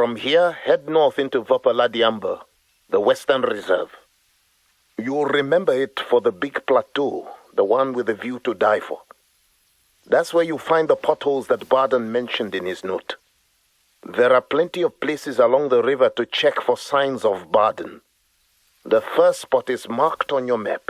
From here, head north into Vapaladiamba, the Western Reserve. You'll remember it for the big plateau, the one with the view to die for. That's where you find the potholes that Barden mentioned in his note. There are plenty of places along the river to check for signs of Barden. The first spot is marked on your map.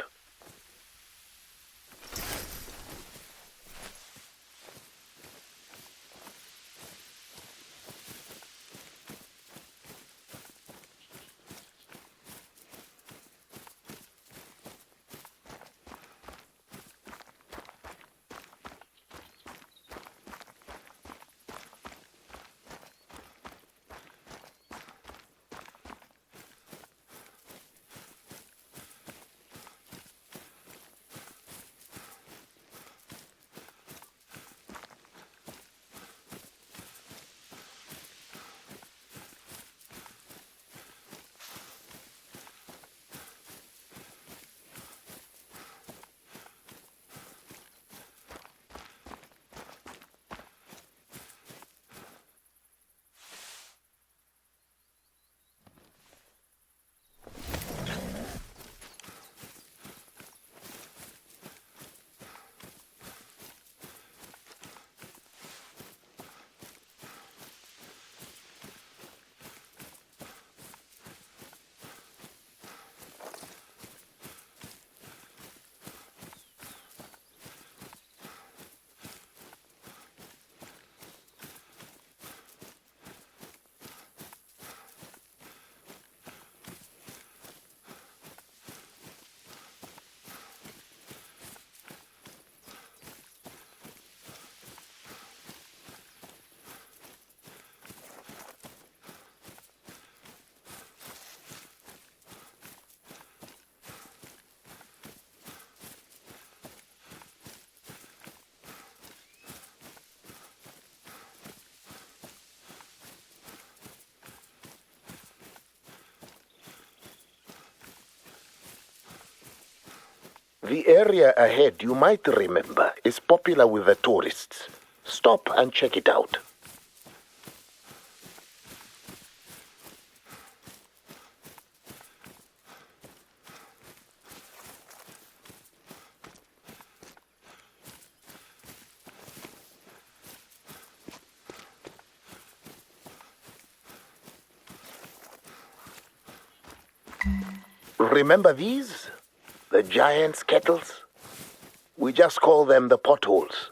The area ahead, you might remember, is popular with the tourists. Stop and check it out. Remember these? The giant's kettles? We just call them the potholes.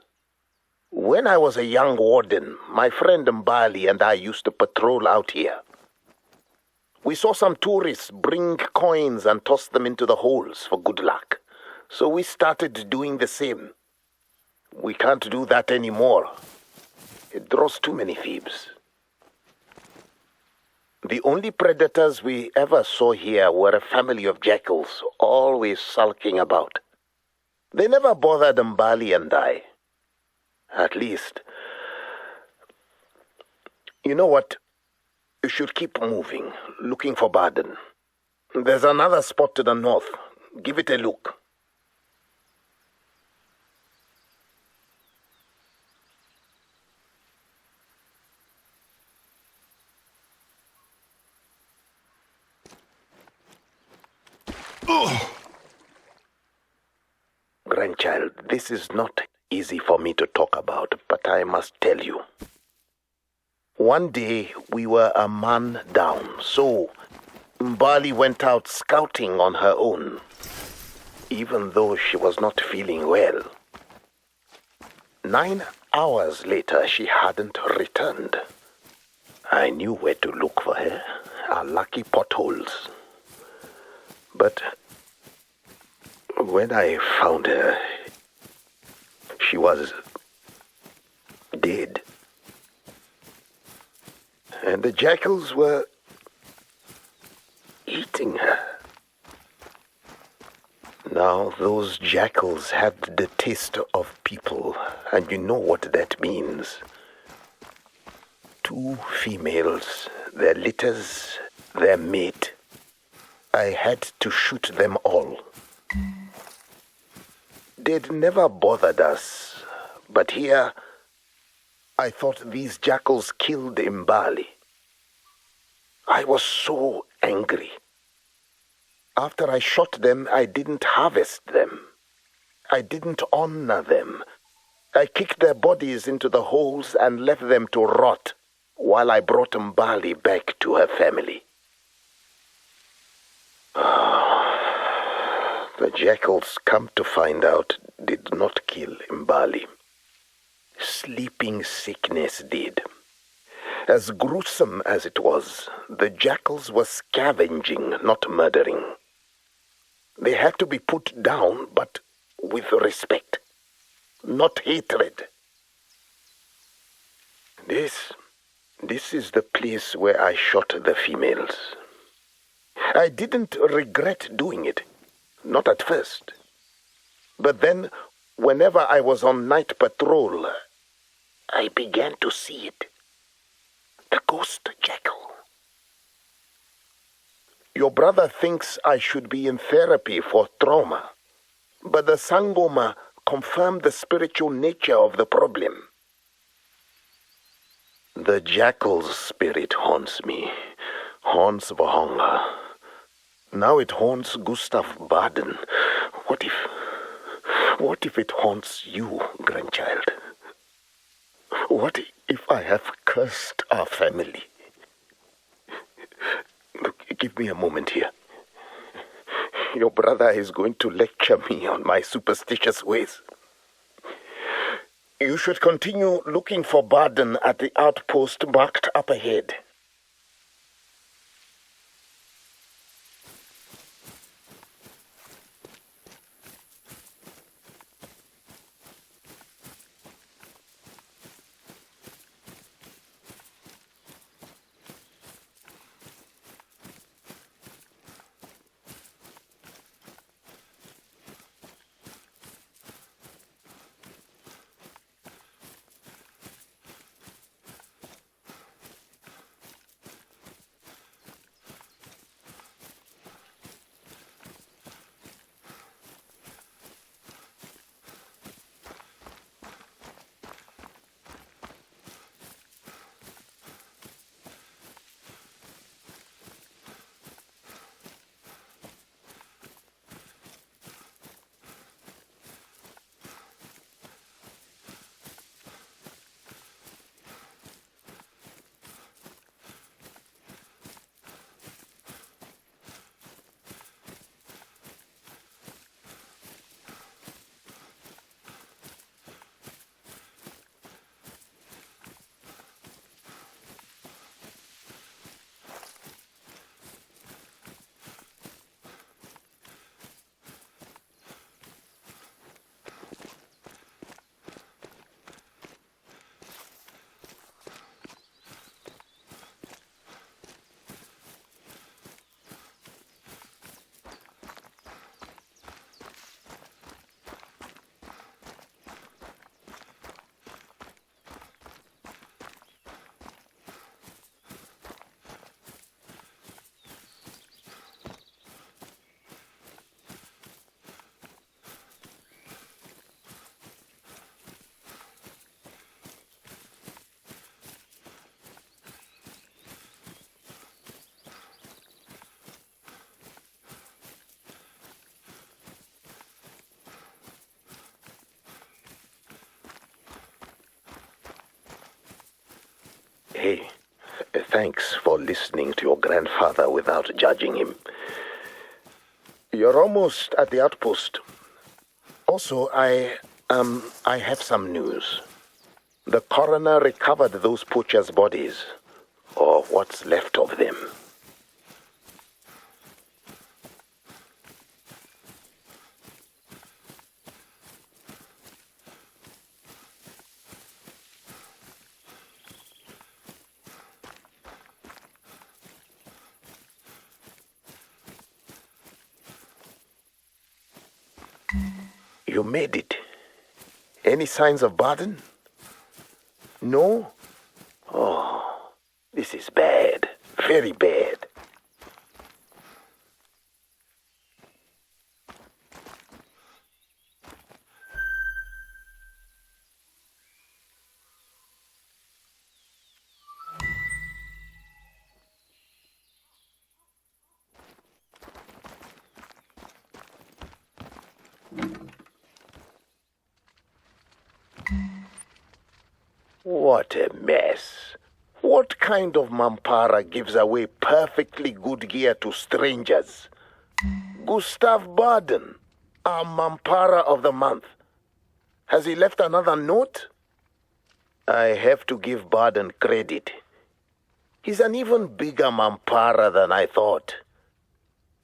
When I was a young warden, my friend Mbali and I used to patrol out here. We saw some tourists bring coins and toss them into the holes for good luck. So we started doing the same. We can't do that anymore. It draws too many thieves. The only predators we ever saw here were a family of jackals, always sulking about. They never bothered Mbali and I. At least. You know what? You should keep moving, looking for Barden. There's another spot to the north. Give it a look. Grandchild, this is not easy for me to talk about, but I must tell you. One day, we were a man down, so Mbali went out scouting on her own, even though she was not feeling well. 9 hours later, she hadn't returned. I knew where to look for her, our lucky potholes. But when I found her, she was dead. And the jackals were eating her. Now, those jackals had the taste of people, and you know what that means. 2 females, their litters, their mate. I had to shoot them all. They'd never bothered us, but here I thought these jackals killed Mbali. I was so angry. After I shot them, I didn't harvest them. I didn't honor them. I kicked their bodies into the holes and left them to rot while I brought Mbali back to her family. The jackals, come to find out, did not kill Mbali. Sleeping sickness did. As gruesome as it was, the jackals were scavenging, not murdering. They had to be put down, but with respect, not hatred. This is the place where I shot the females. I didn't regret doing it, not at first. But then, whenever I was on night patrol, I began to see it. The ghost jackal. Your brother thinks I should be in therapy for trauma, but the Sangoma confirmed the spiritual nature of the problem. The jackal's spirit haunts me, haunts Vahonga. Now it haunts Gustav Baden. What if it haunts you, grandchild? What if I have cursed our family? Look, give me a moment here. Your brother is going to lecture me on my superstitious ways. You should continue looking for Baden at the outpost marked up ahead. Hey, thanks for listening to your grandfather without judging him. You're almost at the outpost. Also, I have some news. The coroner recovered those poachers' bodies, or what's left of them. You made it. Any signs of Baden? No? Oh, this is bad. Very bad. What a mess. What kind of mampara gives away perfectly good gear to strangers? Gustav Baden, our mampara of the month. Has he left another note? I have to give Baden credit. He's an even bigger mampara than I thought.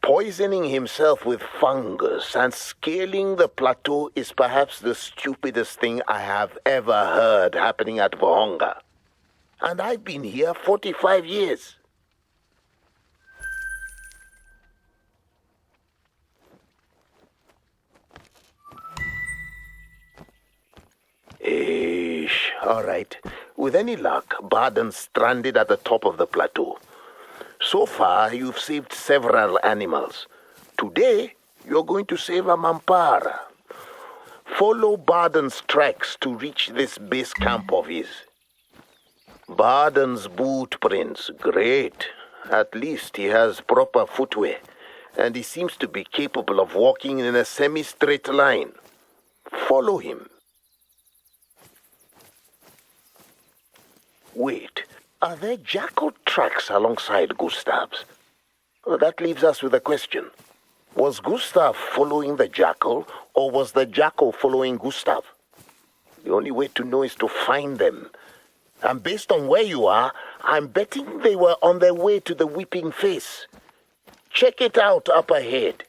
Poisoning himself with fungus and scaling the plateau is perhaps the stupidest thing I have ever heard happening at Vohonga. And I've been here 45 years. All right. With any luck, Baden's stranded at the top of the plateau. So far, you've saved several animals. Today, you're going to save a mampara. Follow Baden's tracks to reach this base camp of his. Baden's boot prints, great. At least he has proper footwear, and he seems to be capable of walking in a semi-straight line. Follow him. Wait, are there jackal tracks alongside Gustav's? Well, that leaves us with a question. Was Gustav following the jackal, or was the jackal following Gustav? The only way to know is to find them. And based on where you are, I'm betting they were on their way to the Weeping Face. Check it out up ahead.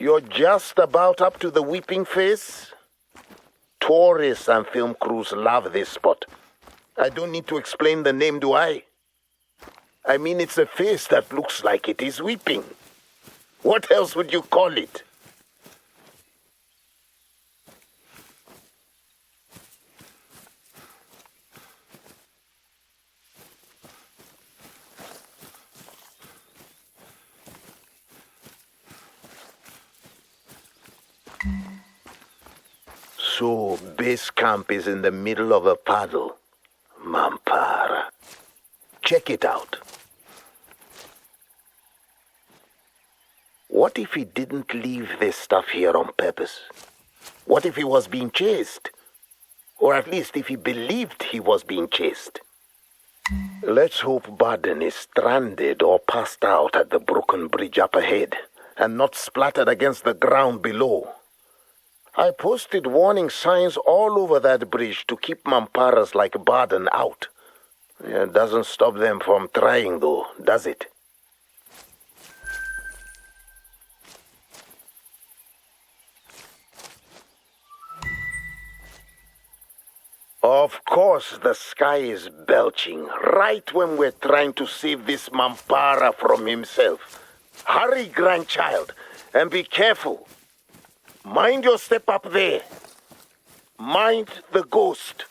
You're just about up to the Weeping Face? Tourists and film crews love this spot. I don't need to explain the name, do I? I mean, it's a face that looks like it is weeping. What else would you call it? So, base camp is in the middle of a puddle. Mampara. Check it out. What if he didn't leave this stuff here on purpose? What if he was being chased? Or at least if he believed he was being chased? Let's hope Baden is stranded or passed out at the broken bridge up ahead, and not splattered against the ground below. I posted warning signs all over that bridge to keep mamparas like Baden out. It doesn't stop them from trying, though, does it? Of course the sky is belching right when we're trying to save this mampara from himself. Hurry, grandchild, and be careful. Mind your step up there. Mind the ghost.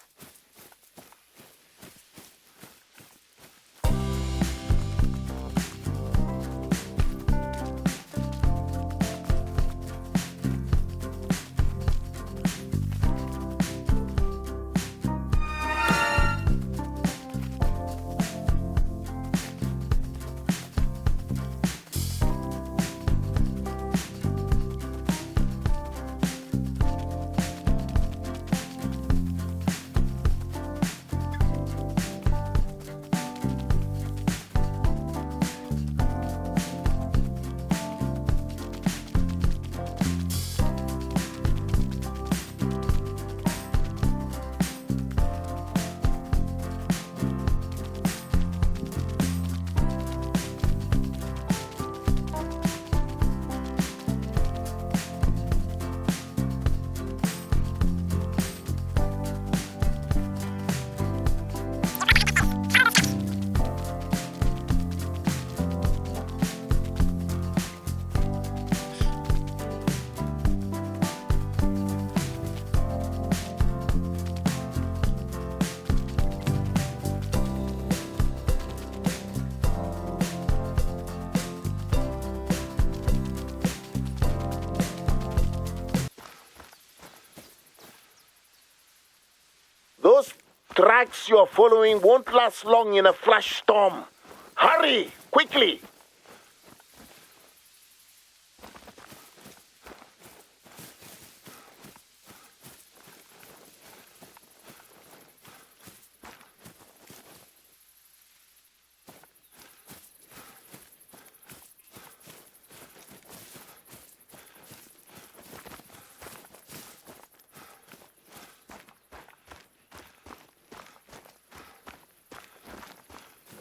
tracks you're following won't last long in a flash storm. Hurry, quickly!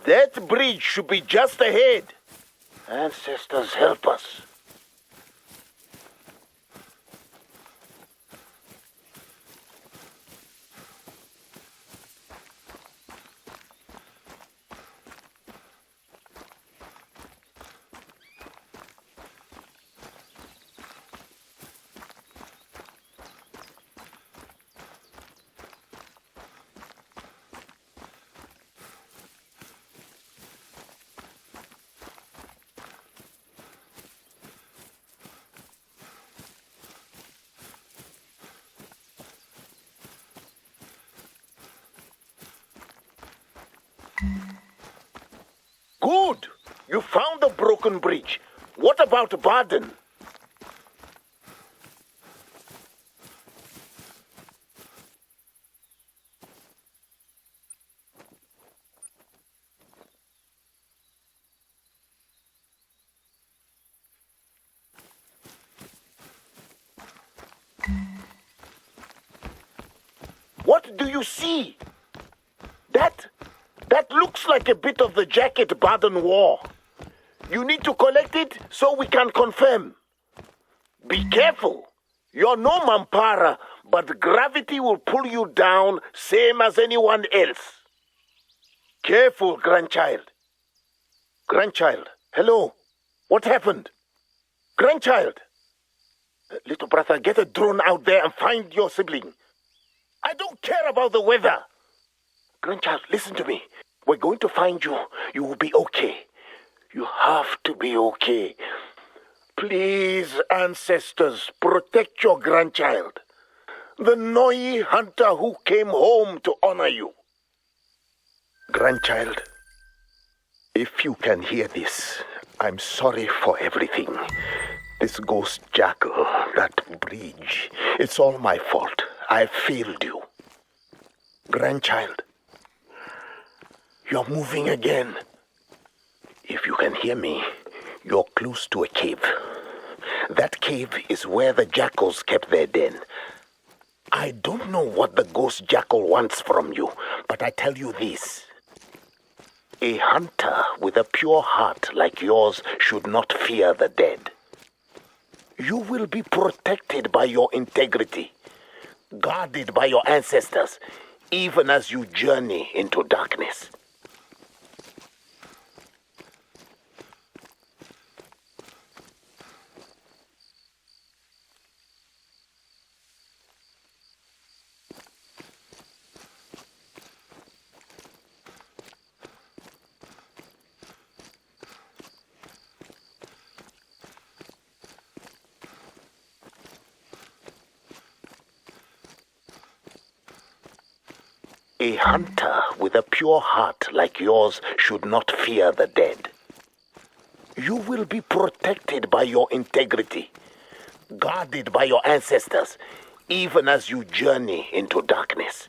That bridge should be just ahead. Ancestors, help us. Good! You found the broken bridge. What about Baden? What do you see? That looks like a bit of the jacket Baden wore. You need to collect it so we can confirm. Be careful. You're no Mampara, but gravity will pull you down same as anyone else. Careful, grandchild. Grandchild, hello. What happened? Grandchild. Little brother, get a drone out there and find your sibling. I don't care about the weather. Grandchild, listen to me. We're going to find you. You will be okay. You have to be okay. Please, ancestors, protect your grandchild. The Noi hunter who came home to honor you. Grandchild, if you can hear this, I'm sorry for everything. This ghost jackal, that bridge, it's all my fault. I failed you. Grandchild, you're moving again. If you can hear me, you're close to a cave. That cave is where the jackals kept their den. I don't know what the ghost jackal wants from you, but I tell you this. A hunter with a pure heart like yours should not fear the dead. You will be protected by your integrity, guarded by your ancestors, even as you journey into darkness. A hunter with a pure heart like yours should not fear the dead. You will be protected by your integrity, guarded by your ancestors, even as you journey into darkness.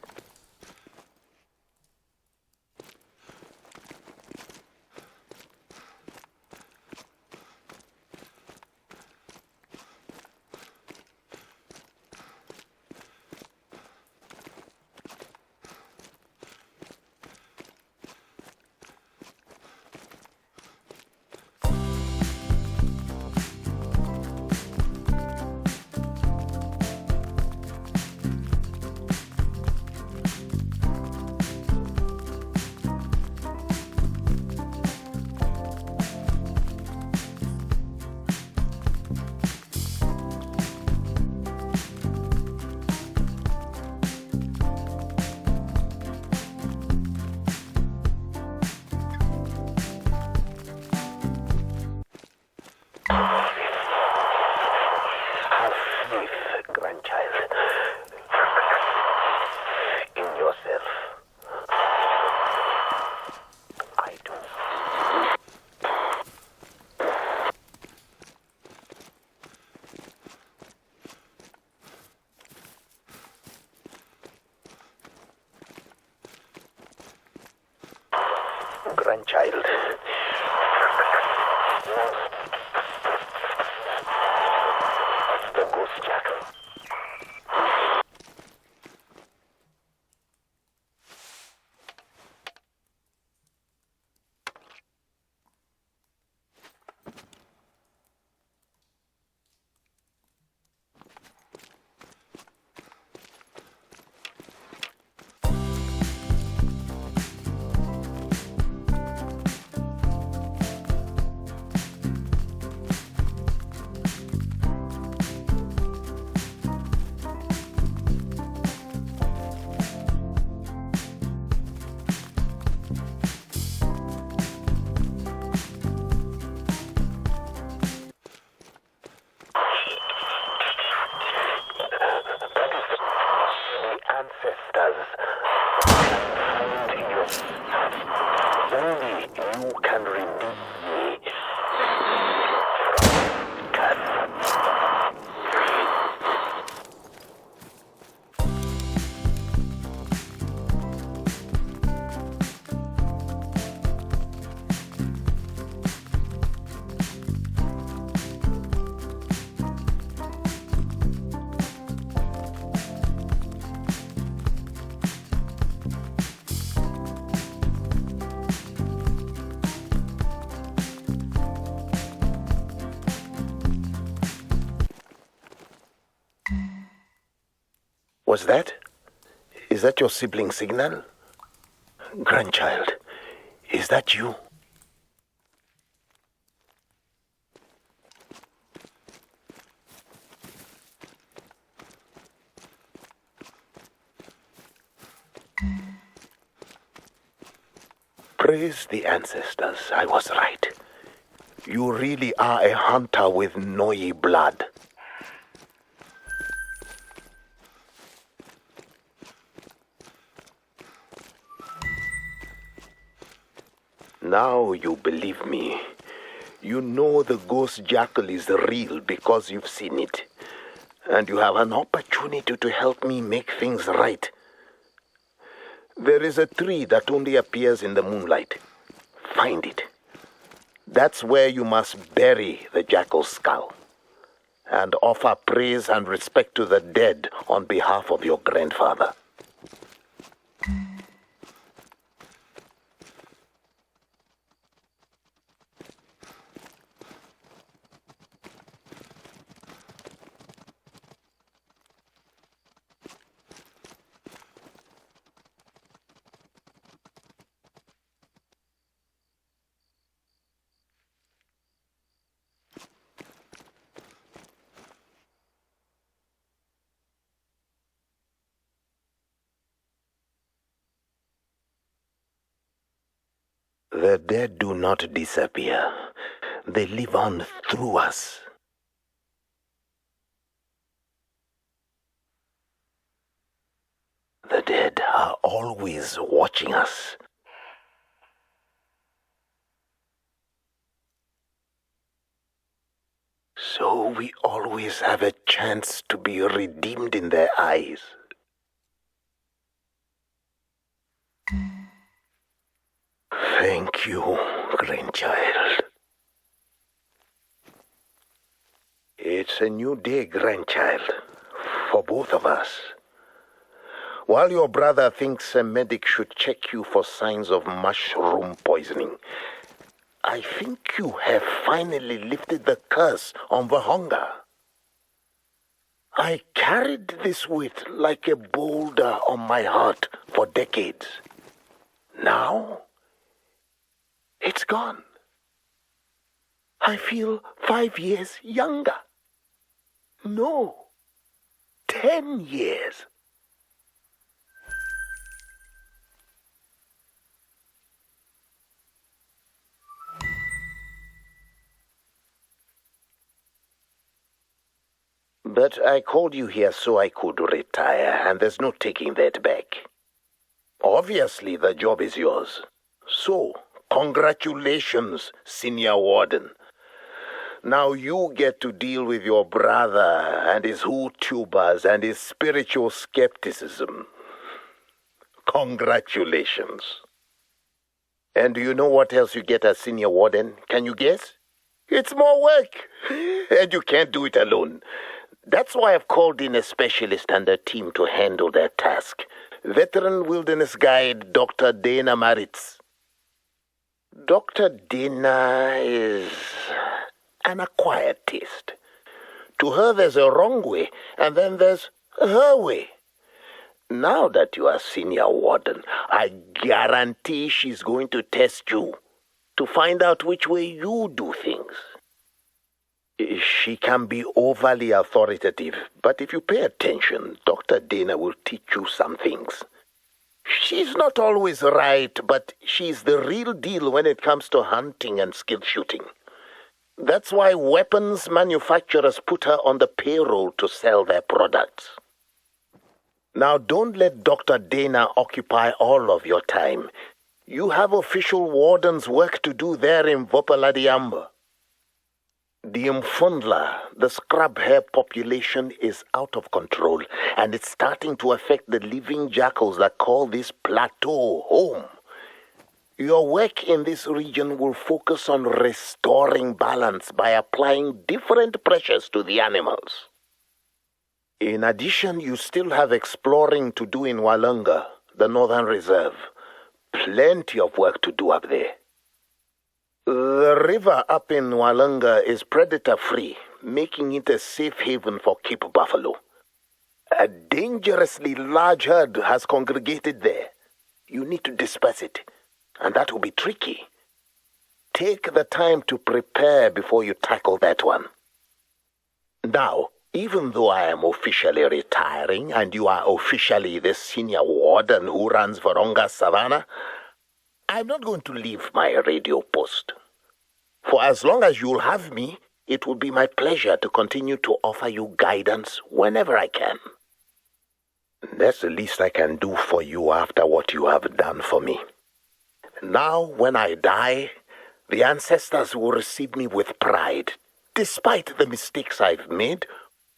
grandchild. The ghost jackal. Ancestors. Only you can redeem me. Was that? Is that your sibling signal? Grandchild, is that you? Praise the ancestors, I was right. You really are a hunter with Noi blood. Now you believe me. You know the ghost jackal is real because you've seen it. And you have an opportunity to help me make things right. There is a tree that only appears in the moonlight. Find it. That's where you must bury the jackal's skull. And offer praise and respect to the dead on behalf of your grandfather. The dead do not disappear. They live on through us. The dead are always watching us. So we always have a chance to be redeemed in their eyes. Thank you, grandchild. It's a new day, grandchild, for both of us. While your brother thinks a medic should check you for signs of mushroom poisoning, I think you have finally lifted the curse on the hunger. I carried this weight like a boulder on my heart for decades. Now, it's gone. I feel 5 years younger. No, 10 years. But I called you here so I could retire, and there's no taking that back. Obviously, the job is yours. So, congratulations, Senior Warden. Now you get to deal with your brother and his YouTubers and his spiritual skepticism. Congratulations. And do you know what else you get as senior warden? Can you guess? It's more work. And you can't do it alone. That's why I've called in a specialist and a team to handle that task. Veteran wilderness guide Dr. Dana Maritz. Dr. Dana is an acquired taste. To her, there's a wrong way, and then there's her way. Now that you are senior warden, I guarantee she's going to test you to find out which way you do things. She can be overly authoritative, but if you pay attention, Dr. Dana will teach you some things. She's not always right, but she's the real deal when it comes to hunting and skill shooting. That's why weapons manufacturers put her on the payroll to sell their products. Now, don't let Dr. Dana occupy all of your time. You have official warden's work to do there in Vopaladiamba. The Mfundla, the scrub hare population, is out of control, and it's starting to affect the living jackals that call this plateau home. Your work in this region will focus on restoring balance by applying different pressures to the animals. In addition, you still have exploring to do in Walunga, the Northern Reserve. Plenty of work to do up there. The river up in Walunga is predator-free, making it a safe haven for Cape buffalo. A dangerously large herd has congregated there. You need to disperse it, and that will be tricky. Take the time to prepare before you tackle that one. Now, even though I am officially retiring and you are officially the senior warden who runs Varonga Savannah, I'm not going to leave my radio post. For as long as you'll have me, it will be my pleasure to continue to offer you guidance whenever I can. That's the least I can do for you after what you have done for me. Now, when I die, the ancestors will receive me with pride, despite the mistakes I've made,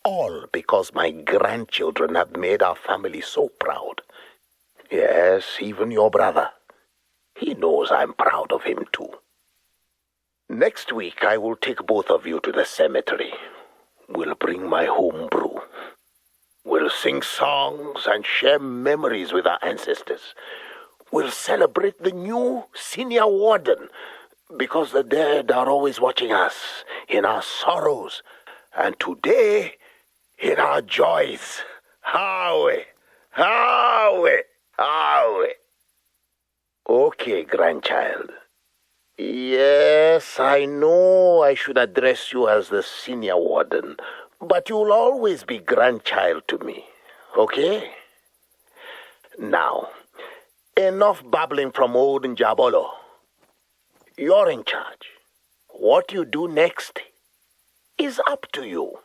all because my grandchildren have made our family so proud. Yes, even your brother. He knows I'm proud of him too. Next week, I will take both of you to the cemetery. We'll bring my home brew. We'll sing songs and share memories with our ancestors. We'll celebrate the new senior warden, because the dead are always watching us in our sorrows, and today in our joys. Howie, Howie, Howie. Okay, grandchild. Yes, I know I should address you as the senior warden, but you'll always be grandchild to me, okay? Now, enough babbling from old Njabolo. You're in charge. What you do next is up to you.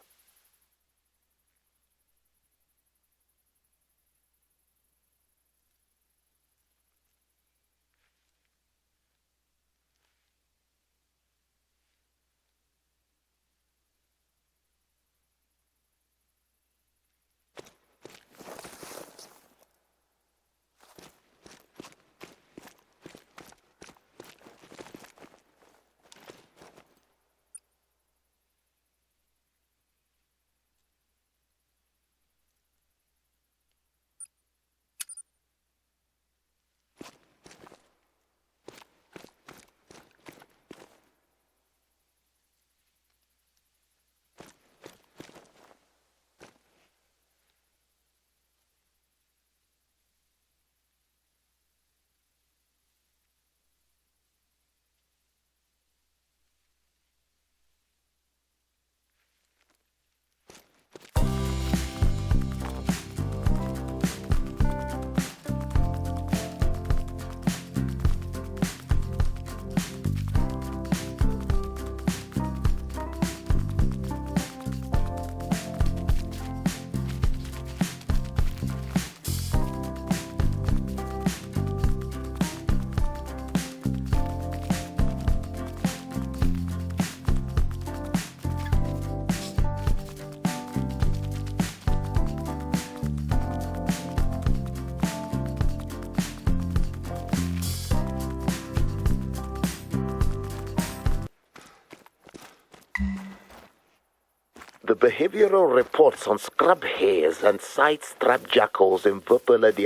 The behavioral reports on scrub hares and side-strapped jackals in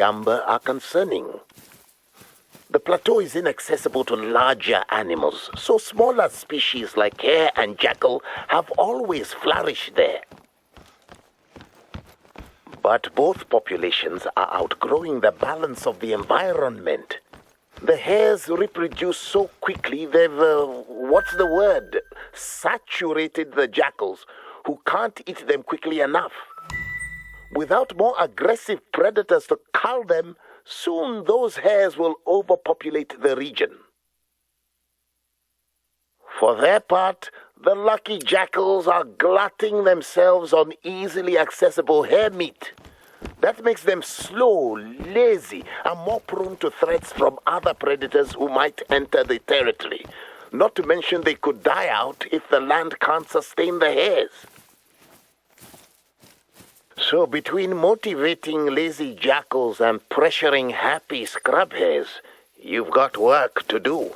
Amber are concerning. The plateau is inaccessible to larger animals, so smaller species like hare and jackal have always flourished there. But both populations are outgrowing the balance of the environment. The hares reproduce so quickly they've, saturated the jackals, who can't eat them quickly enough. Without more aggressive predators to cull them, soon those hares will overpopulate the region. For their part, the lucky jackals are glutting themselves on easily accessible hare meat. That makes them slow, lazy, and more prone to threats from other predators who might enter the territory. Not to mention they could die out if the land can't sustain the hares. So between motivating lazy jackals and pressuring happy scrub hares, you've got work to do.